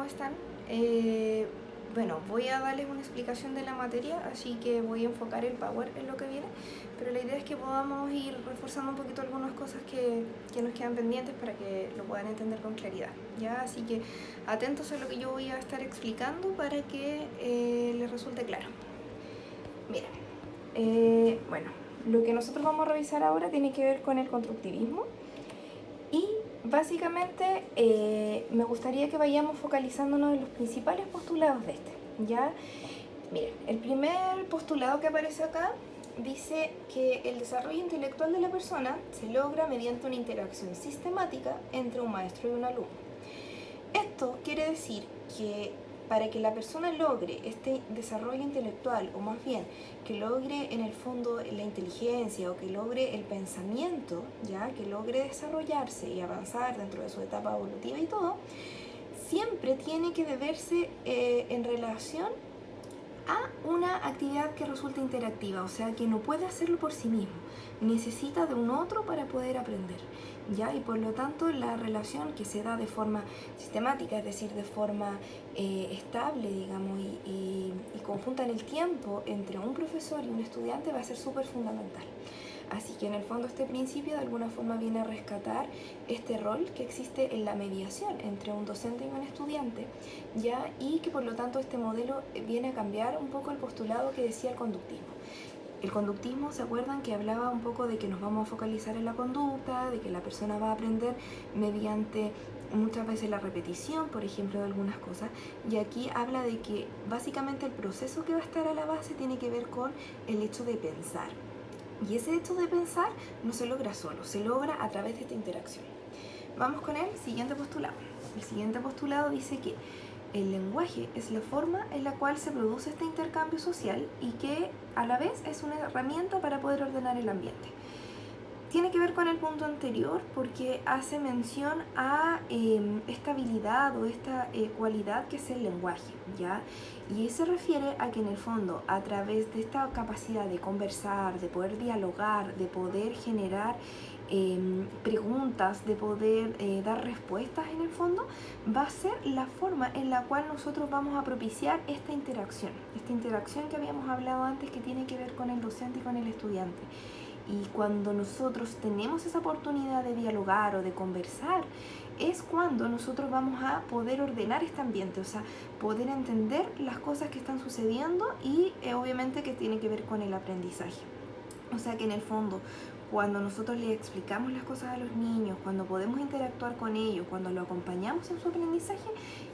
están? Bueno, voy a darles una explicación de la materia, así que voy a enfocar el Power en lo que viene, pero la idea es que podamos ir reforzando un poquito algunas cosas que nos quedan pendientes para que lo puedan entender con claridad, ¿ya? Así que atentos a lo que yo voy a estar explicando para que les resulte claro. Miren, bueno, lo que nosotros vamos a revisar ahora tiene que ver con el constructivismo y básicamente me gustaría que vayamos focalizándonos en los principales postulados de este, ¿ya? Miren, el primer postulado que aparece acá dice que el desarrollo intelectual de la persona se logra mediante una interacción sistemática entre un maestro y un alumno. Esto quiere decir que para que la persona logre este desarrollo intelectual, o más bien que logre en el fondo la inteligencia o que logre el pensamiento, ya que logre desarrollarse y avanzar dentro de su etapa evolutiva y todo, siempre tiene que deberse en relación a una actividad que resulte interactiva, o sea que no puede hacerlo por sí mismo, necesita de un otro para poder aprender, ¿ya? Y por lo tanto la relación que se da de forma sistemática, es decir, de forma estable, digamos, y conjunta en el tiempo entre un profesor y un estudiante va a ser súper fundamental. Así que en el fondo este principio de alguna forma viene a rescatar este rol que existe en la mediación entre un docente y un estudiante, ¿ya? Y que por lo tanto este modelo viene a cambiar un poco el postulado que decía el conductismo. El conductismo, ¿se acuerdan que hablaba un poco de que nos vamos a focalizar en la conducta, de que la persona va a aprender mediante muchas veces la repetición, por ejemplo, de algunas cosas? Y aquí habla de que básicamente el proceso que va a estar a la base tiene que ver con el hecho de pensar. Y ese hecho de pensar no se logra solo, se logra a través de esta interacción. Vamos con el siguiente postulado. El siguiente postulado dice que el lenguaje es la forma en la cual se produce este intercambio social y que a la vez es una herramienta para poder ordenar el ambiente. Tiene que ver con el punto anterior porque hace mención a esta habilidad o esta cualidad que es el lenguaje, ¿ya? Y se refiere a que en el fondo, a través de esta capacidad de conversar, de poder dialogar, de poder generar preguntas, de poder dar respuestas en el fondo, va a ser la forma en la cual nosotros vamos a propiciar esta interacción que habíamos hablado antes, que tiene que ver con el docente y con el estudiante. Y cuando nosotros tenemos esa oportunidad de dialogar o de conversar, es cuando nosotros vamos a poder ordenar este ambiente, o sea, poder entender las cosas que están sucediendo y obviamente que tiene que ver con el aprendizaje. O sea que en el fondo, cuando nosotros les explicamos las cosas a los niños, cuando podemos interactuar con ellos, cuando lo acompañamos en su aprendizaje,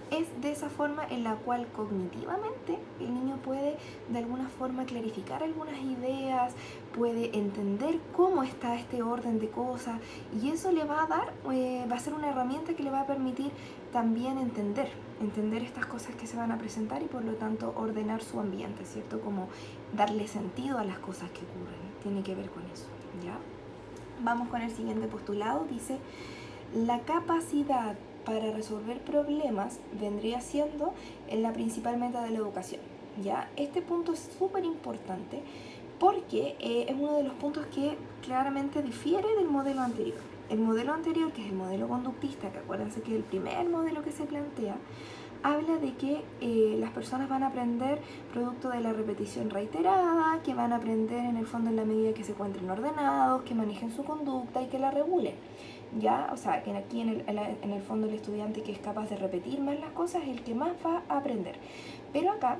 es de esa forma en la cual cognitivamente el niño puede de alguna forma clarificar algunas ideas, puede entender cómo está este orden de cosas, y eso le va a dar, va a ser una herramienta que le va a permitir también entender estas cosas que se van a presentar y por lo tanto ordenar su ambiente, ¿cierto? Como darle sentido a las cosas que ocurren, tiene que ver con eso, ¿ya? Vamos con el siguiente postulado, dice: la capacidad para resolver problemas vendría siendo la principal meta de la educación, ¿ya? Este punto es súper importante porque es uno de los puntos que claramente difiere del modelo anterior. El modelo anterior, que es el modelo conductista, que acuérdense que es el primer modelo que se plantea, habla de que las personas van a aprender producto de la repetición reiterada, que van a aprender en el fondo en la medida que se encuentren ordenados, que manejen su conducta y que la regulen, ¿ya? O sea, que aquí en el fondo el estudiante que es capaz de repetir más las cosas es el que más va a aprender. Pero acá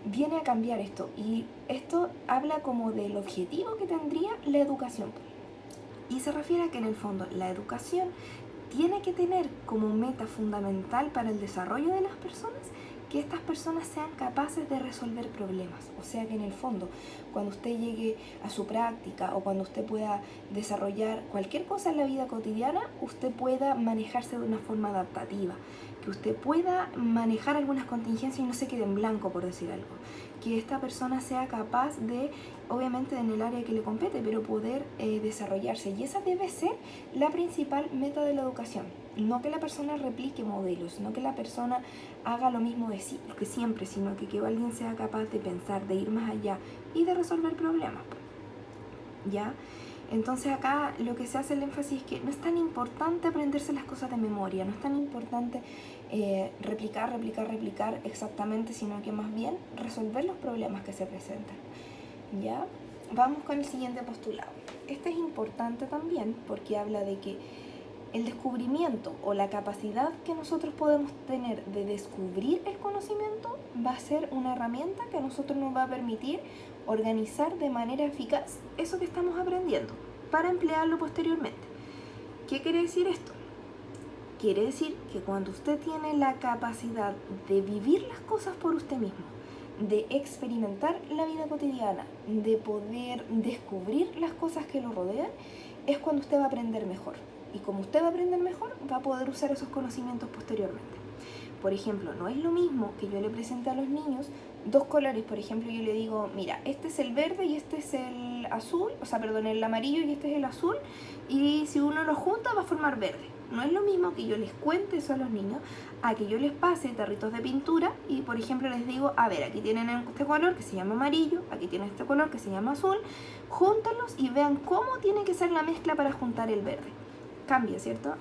viene a cambiar esto, y esto habla como del objetivo que tendría la educación. Y se refiere a que en el fondo la educación tiene que tener como meta fundamental para el desarrollo de las personas que estas personas sean capaces de resolver problemas. O sea que en el fondo, cuando usted llegue a su práctica o cuando usted pueda desarrollar cualquier cosa en la vida cotidiana, usted pueda manejarse de una forma adaptativa, que usted pueda manejar algunas contingencias y no se quede en blanco, por decir algo. Que esta persona sea capaz de, obviamente en el área que le compete, pero poder desarrollarse. Y esa debe ser la principal meta de la educación. No que la persona replique modelos, no que la persona haga lo mismo de sí, que siempre, sino que alguien sea capaz de pensar, de ir más allá y de resolver problemas, ¿ya? Entonces acá lo que se hace el énfasis es que no es tan importante aprenderse las cosas de memoria, no es tan importante replicar exactamente, sino que más bien resolver los problemas que se presentan. ¿Ya? Vamos con el siguiente postulado. Este es importante también porque habla de que el descubrimiento o la capacidad que nosotros podemos tener de descubrir el conocimiento va a ser una herramienta que a nosotros nos va a permitir organizar de manera eficaz eso que estamos aprendiendo para emplearlo posteriormente. ¿Qué quiere decir esto? Quiere decir que cuando usted tiene la capacidad de vivir las cosas por usted mismo, de experimentar la vida cotidiana, de poder descubrir las cosas que lo rodean, es cuando usted va a aprender mejor. Y como usted va a aprender mejor, va a poder usar esos conocimientos posteriormente. Por ejemplo, no es lo mismo que yo le presente a los niños dos colores. Por ejemplo, yo le digo, mira, este es el verde y este es el azul, el amarillo y este es el azul, y si uno los junta va a formar verde. No es lo mismo que yo les cuente eso a los niños, a que yo les pase tarritos de pintura y, por ejemplo, les digo, a ver, aquí tienen este color que se llama amarillo, aquí tienen este color que se llama azul, júntalos y vean cómo tiene que ser la mezcla para juntar el verde. Cambia, ¿cierto?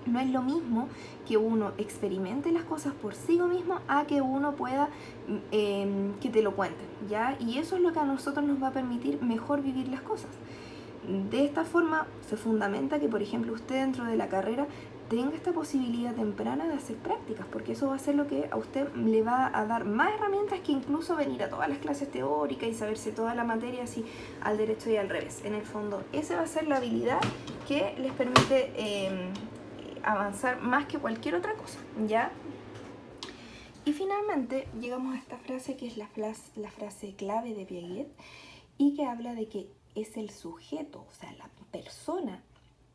No es lo mismo que uno experimente las cosas por sí mismo a que uno pueda que te lo cuenten, ¿ya? Y eso es lo que a nosotros nos va a permitir mejor vivir las cosas. De esta forma se fundamenta que, por ejemplo, usted dentro de la carrera tenga esta posibilidad temprana de hacer prácticas, porque eso va a ser lo que a usted le va a dar más herramientas que incluso venir a todas las clases teóricas y saberse toda la materia así al derecho y al revés. En el fondo, esa va a ser la habilidad que les permite avanzar más que cualquier otra cosa, ¿ya? Y finalmente llegamos a esta frase que es la frase clave de Piaget y que habla de que es el sujeto, o sea, la persona,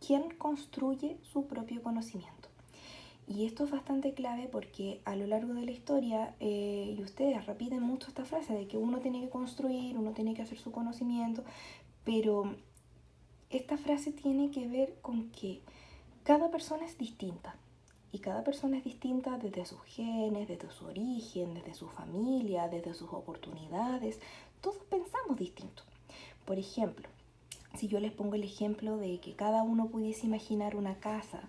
quien construye su propio conocimiento. Y esto es bastante clave porque a lo largo de la historia, y ustedes repiten mucho esta frase de que uno tiene que construir, uno tiene que hacer su conocimiento, pero esta frase tiene que ver con que cada persona es distinta. Y cada persona es distinta desde sus genes, desde su origen, desde su familia, desde sus oportunidades. Todos pensamos distinto. Por ejemplo, si yo les pongo el ejemplo de que cada uno pudiese imaginar una casa,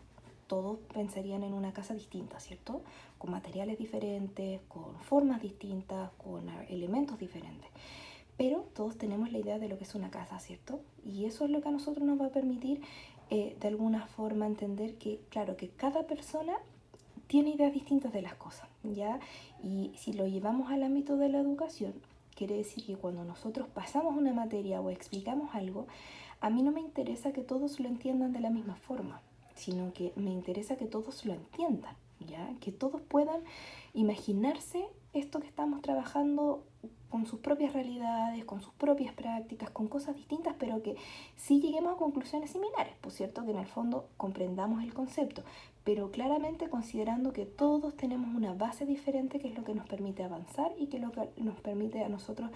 todos pensarían en una casa distinta, ¿cierto? Con materiales diferentes, con formas distintas, con elementos diferentes. Pero todos tenemos la idea de lo que es una casa, ¿cierto? Y eso es lo que a nosotros nos va a permitir de alguna forma entender que, claro, que cada persona tiene ideas distintas de las cosas, ¿ya? Y si lo llevamos al ámbito de la educación, quiere decir que cuando nosotros pasamos una materia o explicamos algo, a mí no me interesa que todos lo entiendan de la misma forma, sino que me interesa que todos lo entiendan, ¿ya? Que todos puedan imaginarse esto que estamos trabajando con sus propias realidades, con sus propias prácticas, con cosas distintas, pero que sí lleguemos a conclusiones similares, por cierto, que en el fondo comprendamos el concepto, pero claramente considerando que todos tenemos una base diferente que es lo que nos permite avanzar y que es lo que nos permite a nosotros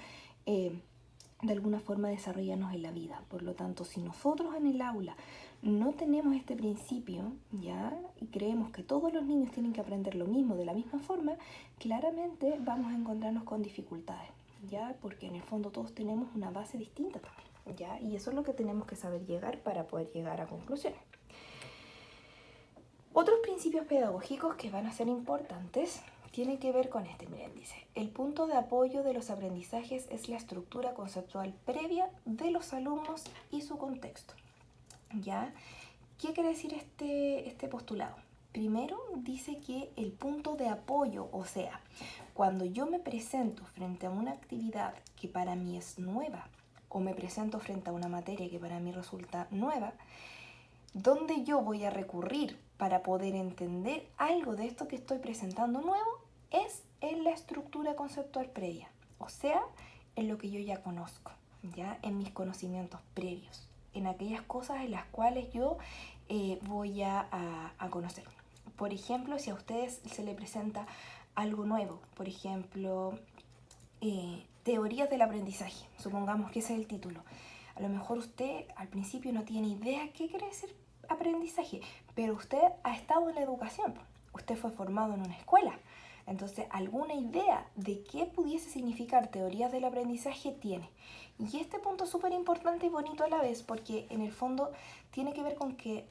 de alguna forma desarrollarnos en la vida. Por lo tanto, si nosotros en el aula no tenemos este principio, ¿ya? Y creemos que todos los niños tienen que aprender lo mismo de la misma forma, claramente vamos a encontrarnos con dificultades, ¿ya? Porque en el fondo todos tenemos una base distinta también, ¿ya? Y eso es lo que tenemos que saber llegar para poder llegar a conclusiones. Otros principios pedagógicos que van a ser importantes tienen que ver con este. Miren, dice, el punto de apoyo de los aprendizajes es la estructura conceptual previa de los alumnos y su contexto, ¿ya? ¿Qué quiere decir este postulado? Primero dice que el punto de apoyo, o sea, cuando yo me presento frente a una actividad que para mí es nueva o me presento frente a una materia que para mí resulta nueva, ¿dónde yo voy a recurrir para poder entender algo de esto que estoy presentando nuevo? Es en la estructura conceptual previa, o sea, en lo que yo ya conozco, ya en mis conocimientos previos, en aquellas cosas en las cuales yo voy a conocer. Por ejemplo, si a ustedes se les presenta algo nuevo, por ejemplo, teorías del aprendizaje, supongamos que ese es el título. A lo mejor usted al principio no tiene idea qué quiere decir aprendizaje, pero usted ha estado en la educación, usted fue formado en una escuela, entonces alguna idea de qué pudiese significar teorías del aprendizaje tiene. Y este punto es súper importante y bonito a la vez porque en el fondo tiene que ver con que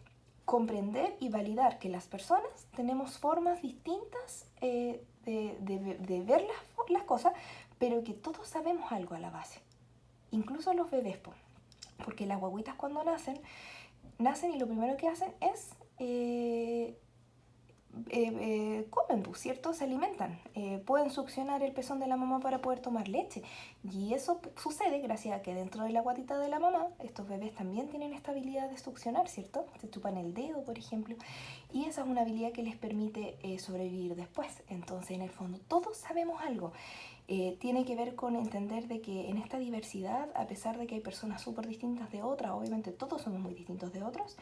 comprender y validar que las personas tenemos formas distintas de ver las cosas, pero que todos sabemos algo a la base. Incluso los bebés, porque las guaguitas cuando nacen y lo primero que hacen es comen, ¿cierto? Se alimentan, pueden succionar el pezón de la mamá para poder tomar leche, y eso sucede gracias a que dentro de la guatita de la mamá estos bebés también tienen esta habilidad de succionar, ¿cierto? Se chupan el dedo, por ejemplo, y esa es una habilidad que les permite sobrevivir después. Entonces, en el fondo, todos sabemos algo. Tiene que ver con entender de que en esta diversidad, a pesar de que hay personas súper distintas de otras, obviamente todos somos muy distintos de otros,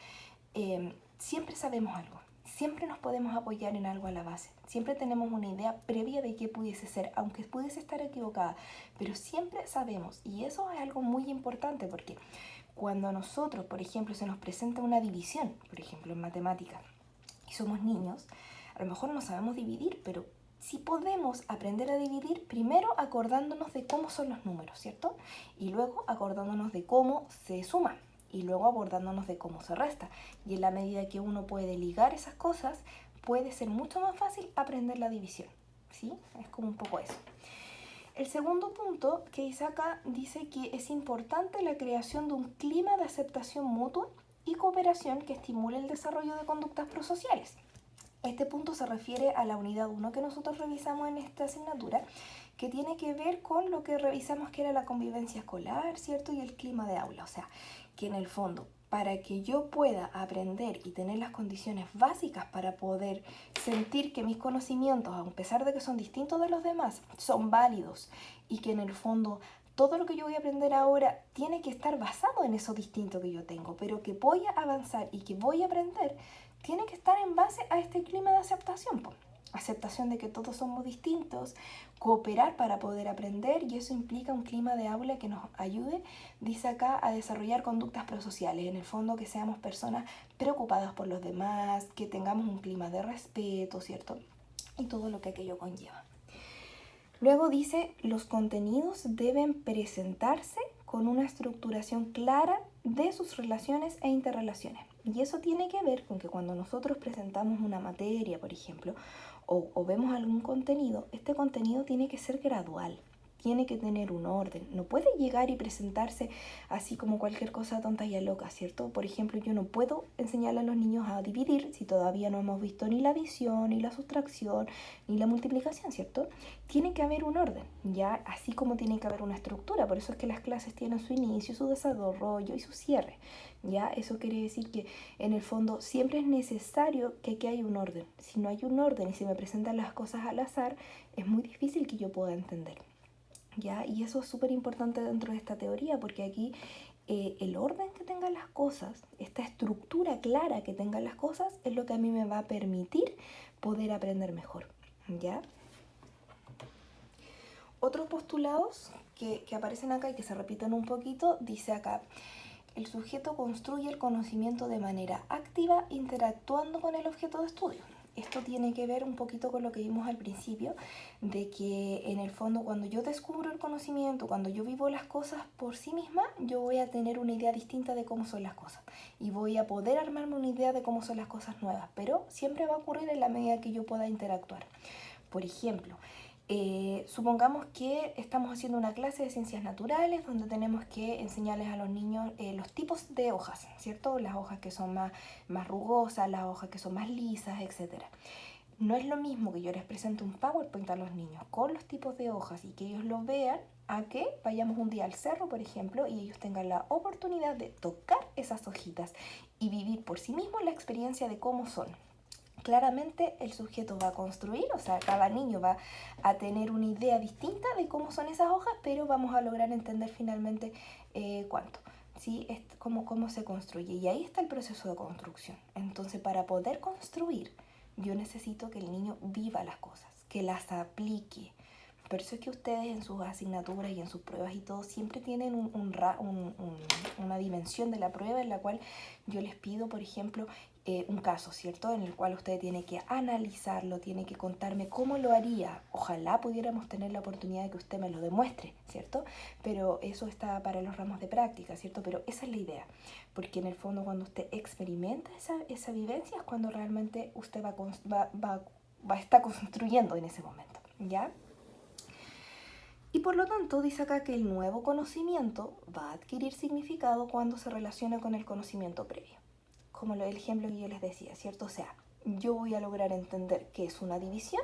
siempre sabemos algo. Siempre nos podemos apoyar en algo a la base. Siempre tenemos una idea previa de qué pudiese ser, aunque pudiese estar equivocada, pero siempre sabemos. Y eso es algo muy importante, porque cuando a nosotros, por ejemplo, se nos presenta una división, por ejemplo, en matemáticas, y somos niños, a lo mejor no sabemos dividir, pero sí podemos aprender a dividir primero acordándonos de cómo son los números, ¿cierto? Y luego acordándonos de cómo se suman. Y luego abordándonos de cómo se resta. Y en la medida que uno puede ligar esas cosas, puede ser mucho más fácil aprender la división, ¿sí? Es como un poco eso. El segundo punto que dice acá, dice que es importante la creación de un clima de aceptación mutua y cooperación que estimule el desarrollo de conductas prosociales. Este punto se refiere a la unidad 1 que nosotros revisamos en esta asignatura, que tiene que ver con lo que revisamos que era la convivencia escolar, ¿cierto? Y el clima de aula. O sea, que en el fondo, para que yo pueda aprender y tener las condiciones básicas para poder sentir que mis conocimientos, a pesar de que son distintos de los demás, son válidos, y que en el fondo todo lo que yo voy a aprender ahora tiene que estar basado en eso distinto que yo tengo, pero que voy a avanzar y que voy a aprender, tiene que estar en base a este clima de aceptación, aceptación de que todos somos distintos, cooperar para poder aprender, y eso implica un clima de aula que nos ayude, dice acá, a desarrollar conductas prosociales. En el fondo, que seamos personas preocupadas por los demás, que tengamos un clima de respeto, ¿cierto? Y todo lo que aquello conlleva. Luego dice, los contenidos deben presentarse con una estructuración clara de sus relaciones e interrelaciones. Y eso tiene que ver con que cuando nosotros presentamos una materia, por ejemplo, o vemos algún contenido, este contenido tiene que ser gradual, tiene que tener un orden, no puede llegar y presentarse así como cualquier cosa tonta y loca, ¿cierto? Por ejemplo, yo no puedo enseñarle a los niños a dividir si todavía no hemos visto ni la adición, ni la sustracción, ni la multiplicación, ¿cierto? Tiene que haber un orden, ya, así como tiene que haber una estructura. Por eso es que las clases tienen su inicio, su desarrollo y su cierre, ya. Eso quiere decir que en el fondo siempre es necesario que aquí haya un orden. Si no hay un orden y se me presentan las cosas al azar, es muy difícil que yo pueda entender, ¿ya? Y eso es súper importante dentro de esta teoría, porque aquí el orden que tengan las cosas, esta estructura clara que tengan las cosas, es lo que a mí me va a permitir poder aprender mejor, ¿ya? Otros postulados que aparecen acá y que se repiten un poquito, dice acá, el sujeto construye el conocimiento de manera activa, interactuando con el objeto de estudio. Esto tiene que ver un poquito con lo que vimos al principio, de que en el fondo cuando yo descubro el conocimiento, cuando yo vivo las cosas por sí misma, yo voy a tener una idea distinta de cómo son las cosas y voy a poder armarme una idea de cómo son las cosas nuevas, pero siempre va a ocurrir en la medida que yo pueda interactuar. Por ejemplo, supongamos que estamos haciendo una clase de ciencias naturales donde tenemos que enseñarles a los niños los tipos de hojas, ¿cierto? Las hojas que son más rugosas, las hojas que son más lisas, etc. No es lo mismo que yo les presente un PowerPoint a los niños con los tipos de hojas y que ellos lo vean, a que vayamos un día al cerro, por ejemplo, y ellos tengan la oportunidad de tocar esas hojitas y vivir por sí mismos la experiencia de cómo son. Claramente el sujeto va a construir, o sea, cada niño va a tener una idea distinta de cómo son esas hojas, pero vamos a lograr entender finalmente cuánto, ¿sí? Cómo se construye. Y ahí está el proceso de construcción. Entonces, para poder construir, yo necesito que el niño viva las cosas, que las aplique. Por eso es que ustedes en sus asignaturas y en sus pruebas y todo siempre tienen una dimensión de la prueba en la cual yo les pido, por ejemplo, un caso, ¿cierto? En el cual usted tiene que analizarlo, tiene que contarme cómo lo haría. Ojalá pudiéramos tener la oportunidad de que usted me lo demuestre, ¿cierto? Pero eso está para los ramos de práctica, ¿cierto? Pero esa es la idea, porque en el fondo cuando usted experimenta esa vivencia es cuando realmente usted va a estar construyendo en ese momento, ¿ya? Y por lo tanto dice acá que el nuevo conocimiento va a adquirir significado cuando se relaciona con el conocimiento previo. Como el ejemplo que yo les decía, ¿cierto? O sea, yo voy a lograr entender qué es una división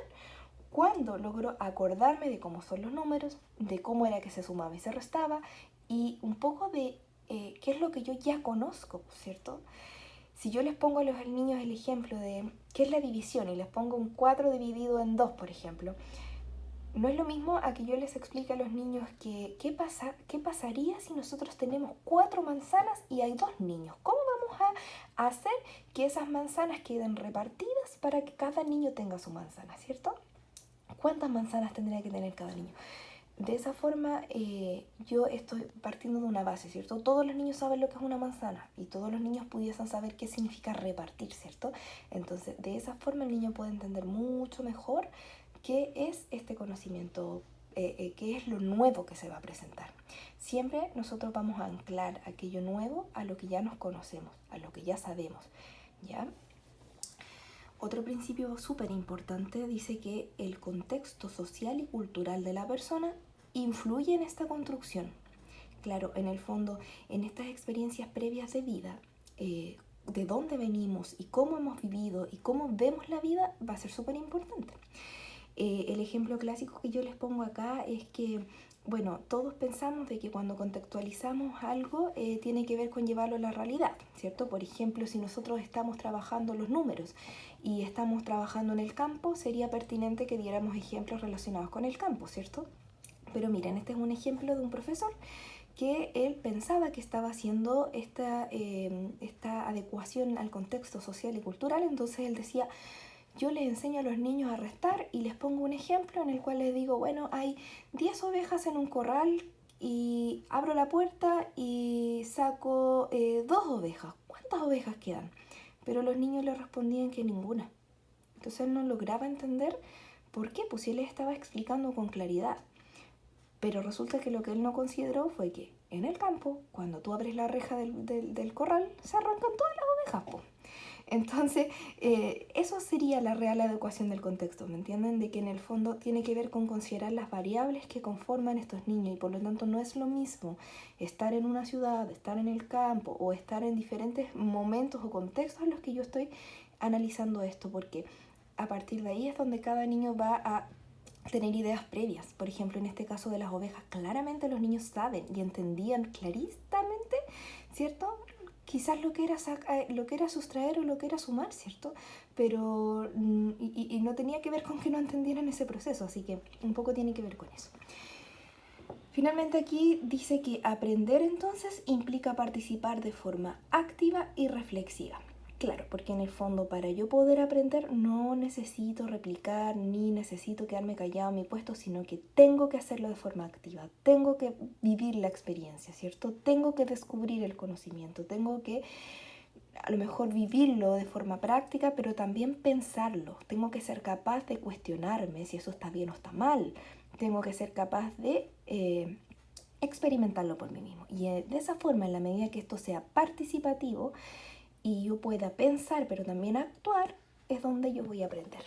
cuando logro acordarme de cómo son los números, de cómo era que se sumaba y se restaba y un poco de qué es lo que yo ya conozco, ¿cierto? Si yo les pongo a los niños el ejemplo de qué es la división y les pongo un 4 dividido en 2, por ejemplo, no es lo mismo a que yo les explique a los niños que qué pasaría si nosotros tenemos 4 manzanas y hay 2 niños. ¿Cómo vamos a hacer que esas manzanas queden repartidas para que cada niño tenga su manzana, ¿cierto? ¿Cuántas manzanas tendría que tener cada niño? De esa forma yo estoy partiendo de una base, ¿cierto? Todos los niños saben lo que es una manzana y todos los niños pudiesen saber qué significa repartir, ¿cierto? Entonces, de esa forma el niño puede entender mucho mejor qué es este conocimiento, qué es lo nuevo que se va a presentar. Siempre nosotros vamos a anclar aquello nuevo a lo que ya nos conocemos, a lo que ya sabemos, ¿ya? Otro principio súper importante dice que el contexto social y cultural de la persona influye en esta construcción. Claro, en el fondo, en estas experiencias previas de vida, de dónde venimos y cómo hemos vivido y cómo vemos la vida va a ser súper importante. El ejemplo clásico que yo les pongo acá es que, bueno, todos pensamos de que cuando contextualizamos algo tiene que ver con llevarlo a la realidad, ¿cierto? Por ejemplo, si nosotros estamos trabajando los números y estamos trabajando en el campo, sería pertinente que diéramos ejemplos relacionados con el campo, ¿cierto? Pero miren, este es un ejemplo de un profesor que él pensaba que estaba haciendo esta adecuación al contexto social y cultural, entonces él decía: yo les enseño a los niños a restar y les pongo un ejemplo en el cual les digo, bueno, hay 10 ovejas en un corral y abro la puerta y saco 2 ovejas. ¿Cuántas ovejas quedan? Pero los niños le respondían que ninguna. Entonces él no lograba entender por qué, pues él les estaba explicando con claridad. Pero resulta que lo que él no consideró fue que en el campo, cuando tú abres la reja del corral, se arrancan todas las ovejas, pues. Entonces, eso sería la real adecuación del contexto, ¿me entienden? De que en el fondo tiene que ver con considerar las variables que conforman estos niños y por lo tanto no es lo mismo estar en una ciudad, estar en el campo o estar en diferentes momentos o contextos en los que yo estoy analizando esto, porque a partir de ahí es donde cada niño va a tener ideas previas. Por ejemplo, en este caso de las ovejas, claramente los niños saben y entendían clarísimamente, ¿cierto?, quizás lo que era sustraer o lo que era sumar, ¿cierto? Pero y no tenía que ver con que no entendieran ese proceso, así que un poco tiene que ver con eso. Finalmente aquí dice que aprender entonces implica participar de forma activa y reflexiva. Claro, porque en el fondo para yo poder aprender no necesito replicar ni necesito quedarme callado en mi puesto, sino que tengo que hacerlo de forma activa, tengo que vivir la experiencia, ¿cierto? Tengo que descubrir el conocimiento, tengo que a lo mejor vivirlo de forma práctica, pero también pensarlo. Tengo que ser capaz de cuestionarme si eso está bien o está mal. Tengo que ser capaz de experimentarlo por mí mismo. Y de esa forma, en la medida que esto sea participativo, y yo pueda pensar pero también actuar, es donde yo voy a aprender.